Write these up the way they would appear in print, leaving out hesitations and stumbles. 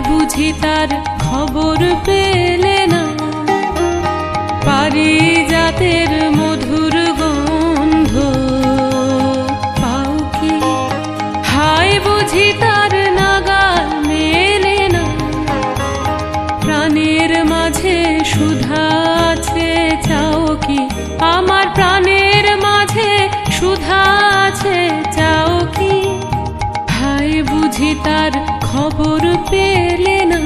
বুঝি তার খবর পেলে না, পারিজাতের মধুর গন্ধ পাও কি? হায় বুঝি তার নাগাল মেলে না, প্রাণের মাঝে সুধা আছে চাও কি? আমার প্রাণের মাঝে সুধা আছে চাও কি? হায় বুঝি তার খবর পেলে না।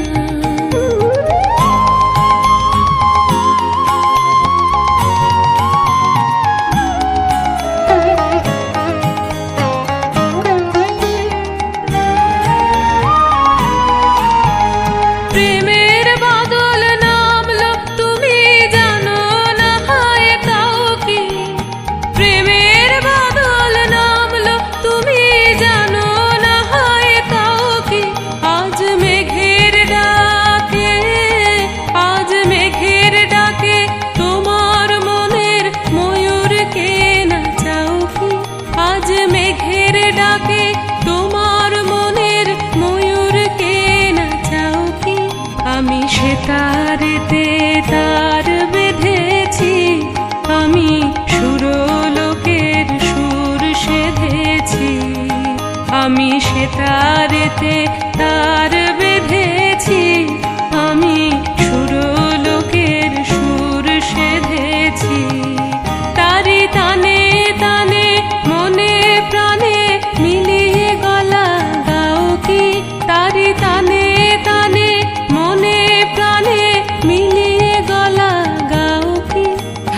প্রেমের বাদল নামলো তুমি জানো না, হায় তাও কি? প্রেমের বাদল নামলো তুমি জানো না, হায় তাও কি? আজ মেঘের ডাকে, আজ মেঘের ডাকে তোমার মনের ময়ূরকে নাচাও কি? আজ মেঘের ডাকে তোমার মনের ময়ূরকে নাচাও কি? আমি সে তারেতে তার বেঁধেছি, আমি সুরলোকের সুর সেধেছি। আমি সে তারেতে তার বেঁধেছি, আমি সুরলোকের সুর সেধেছি। তারি টানে টানে মনে প্রাণে মিলিয়ে গলা গাও কি? তারি টানে টানে মনে প্রাণে মিলিয়ে গলা গাও কি?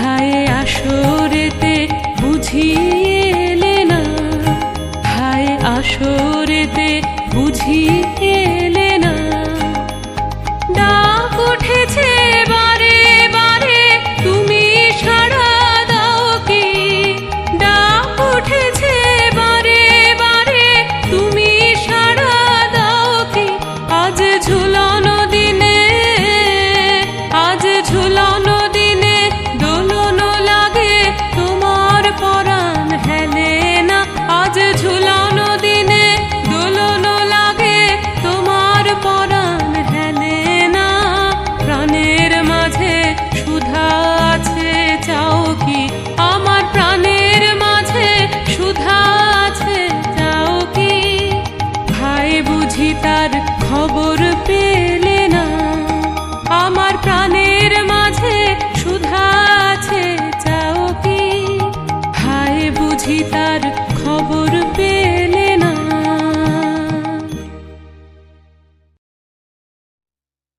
হায় আসরেতে বুঝিয়ে এলে না, হায় আসরেতে বুঝিয়ে এলে না। ডাক উঠেছে বারে বারে তুমি সাড়া দাও কি? ডাক উঠেছে বারে বারে তুমি সাড়া দাও কি? আজ ঝুলানো দিনে, আজ ঝুলানো দিনে দোলন লাগে তোমার পরাণ হেলে না। আজ ঝুলানো দিনে দোলন লাগে তোমার পরাণ হেলে না। প্রাণের মাঝে সুধা আছে চাও কি? আমার প্রাণের মাঝে সুধা আছে চাও কি? হায় বুঝি তার খবর পেলে না, আমার প্রাণের মাঝে সুধা আছে চাও কি? হায় বুঝি তার